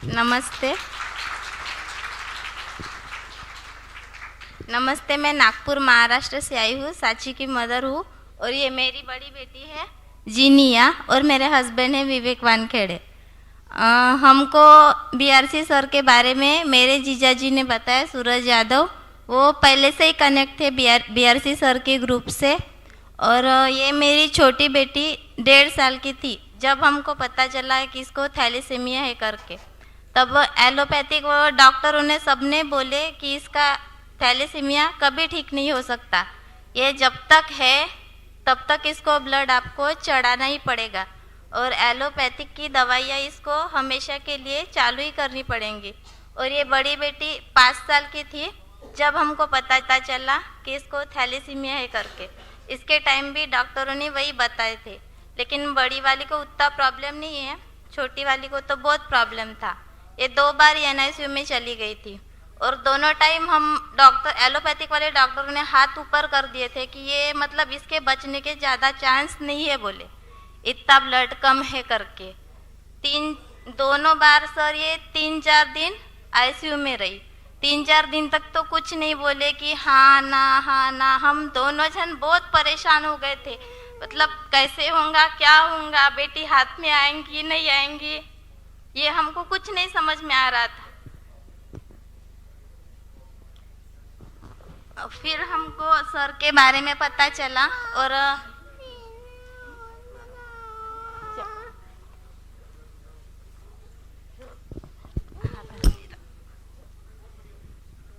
नमस्ते। नमस्ते, मैं नागपुर महाराष्ट्र से आई हूँ, साची की मदर हूँ और ये मेरी बड़ी बेटी है जीनिया और मेरे हस्बैंड है विवेक वानखेड़े। हमको बीआरसी सर के बारे में मेरे जीजाजी ने बताया, सूरज यादव, वो पहले से ही कनेक्ट थे बीआरसी सर के ग्रुप से। और ये मेरी छोटी बेटी 1.5 साल की थी जब हमको पता चला है कि इसको थैलेसीमिया है करके। तब एलोपैथिक वो डॉक्टरों ने सबने बोले कि इसका थैलेसीमिया कभी ठीक नहीं हो सकता, ये जब तक है तब तक इसको ब्लड आपको चढ़ाना ही पड़ेगा और एलोपैथिक की दवाइयाँ इसको हमेशा के लिए चालू ही करनी पड़ेंगी। और ये बड़ी बेटी 5 साल की थी जब हमको पता चला कि इसको थैलेसीमिया है करके। इसके टाइम भी डॉक्टरों ने वही बताए थे, लेकिन बड़ी वाली को उतना प्रॉब्लम नहीं है, छोटी वाली को तो बहुत प्रॉब्लम था। ये 2 बार एनआईसीयू में चली गई थी और दोनों टाइम हम एलोपैथिक वाले डॉक्टरों ने हाथ ऊपर कर दिए थे कि ये मतलब इसके बचने के ज़्यादा चांस नहीं है, बोले इतना ब्लड कम है करके। दोनों बार सर ये 3-4 दिन आईसीयू में रही। 3-4 दिन तक तो कुछ नहीं बोले कि हाँ ना। हम दोनों जन बहुत परेशान हो गए थे, मतलब कैसे होगा, क्या होगा, बेटी हाथ में आएंगी नहीं आएंगी, ये हमको कुछ नहीं समझ में आ रहा था। फिर हमको सर के बारे में पता चला और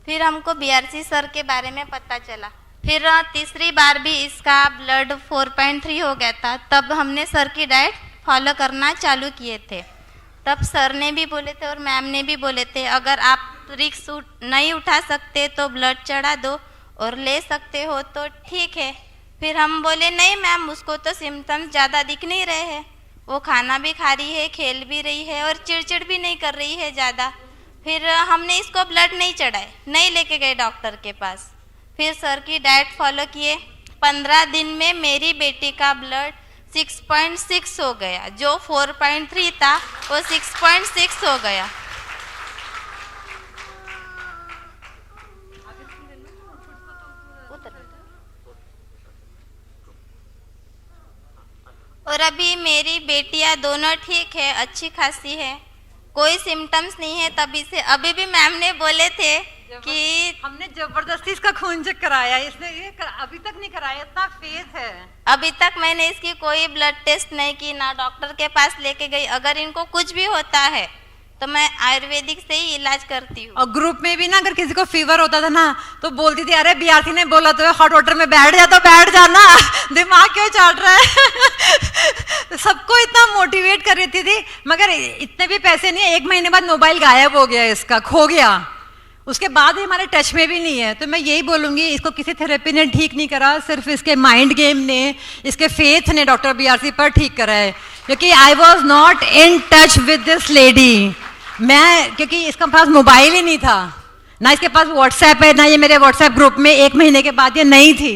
फिर हमको बीआरसी सर के बारे में पता चला। फिर तीसरी बार भी इसका ब्लड 4.3 हो गया था, तब हमने सर की डाइट फॉलो करना चालू किए थे। तब सर ने भी बोले थे और मैम ने भी बोले थे, अगर आप रिस्क नहीं उठा सकते तो ब्लड चढ़ा दो और ले सकते हो तो ठीक है। फिर हम बोले नहीं मैम, उसको तो सिम्टम्स ज़्यादा दिख नहीं रहे हैं, वो खाना भी खा रही है, खेल भी रही है और चिड़चिड़ भी नहीं कर रही है ज़्यादा। फिर हमने इसको ब्लड नहीं चढ़ाए, नहीं लेके गए डॉक्टर के पास। फिर सर की डाइट फॉलो किए। 15 दिन में मेरी बेटी का ब्लड 6.6 हो गया, जो 4.3 था वो 6.6 हो गया। और अभी मेरी बेटियां दोनों ठीक है, अच्छी खासी है, कोई सिम्टम्स नहीं है तभी से। अभी भी मैम ने बोले थे कि हमने जबरदस्ती इसका खून चेक कराया, इसने अभी तक नहीं कराया, इतना फेथ है। अभी तक मैंने इसकी कोई ब्लड टेस्ट नहीं की, ना डॉक्टर के पास लेके गई। अगर इनको कुछ भी होता है तो मैं आयुर्वेदिक से ही इलाज करती हूँ। और ग्रुप में भी ना अगर किसी को फीवर होता था ना तो बोलती थी, अरे बीआरसी ने बोला तो हॉट वाटर में बैठ जा, तो बैठ जाना, दिमाग क्यों चल रहा है। सबको इतना मोटिवेट कर रही थी, मगर इतने भी पैसे नहीं है। 1 महीने बाद मोबाइल गायब हो गया, इसका खो गया, उसके बाद ही हमारे टच में भी नहीं है। तो मैं यही बोलूंगी, इसको किसी थेरेपी ने ठीक नहीं करा, सिर्फ इसके माइंड गेम ने, इसके फेथ ने डॉक्टर बीआरसी पर ठीक करा है। क्योंकि I was not in touch with this lady, क्योंकि इसके पास मोबाइल ही नहीं था, ना इसके पास व्हाट्सएप है, ना ये मेरे व्हाट्सएप ग्रुप में 1 महीने के बाद ये नहीं थी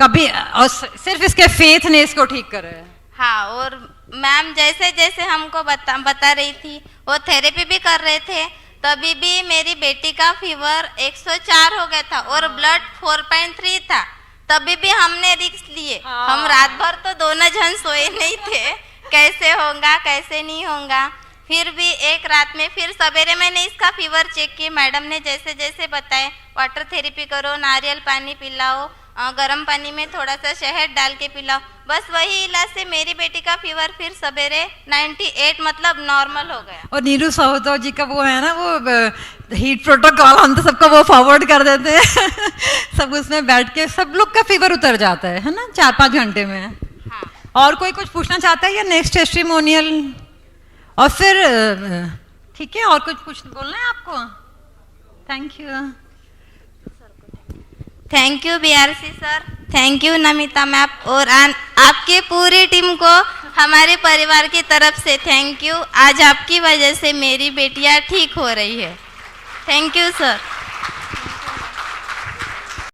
कभी, और सिर्फ इसके फेथ ने इसको ठीक करा है। हाँ, और मैम जैसे जैसे हमको बता रही थी, वो थेरेपी भी कर रहे थे, तभी भी मेरी बेटी का फीवर 104 हो गया था और ब्लड 4.3 था। तभी भी हमने रिस्क लिए। हम रात भर तो दोनों जन सोए नहीं थे, कैसे होगा कैसे नहीं होगा। फिर भी एक रात में, फिर सवेरे मैंने इसका फीवर चेक किया, मैडम ने जैसे जैसे बताए, वाटर थेरेपी करो, नारियल पानी पिलाओ, गर्म पानी में थोड़ा सा शहद डाल के पिलाओ, बस वही इलाज से मेरी बेटी का फीवर फिर सवेरे 98 मतलब नॉर्मल हो गया। और नीरू साहूतो जी का वो है ना, वो हीट प्रोटोकॉल, हम तो सबको वो फॉरवर्ड कर देते हैं। सब उसमें बैठ के सब लोग का फीवर उतर जाता है ना 4-5 घंटे में। हाँ। और कोई कुछ पूछना चाहता है या नेक्स्ट टेस्टिमोनियल? और फिर ठीक है, और कुछ बोलना है आपको? Thank you. Thank you BRC sir, thank you Namita ma'am और आपकी पूरी टीम को हमारे परिवार की तरफ से थैंक यू। आज आपकी वजह से मेरी बेटियां ठीक हो रही है। Thank you sir.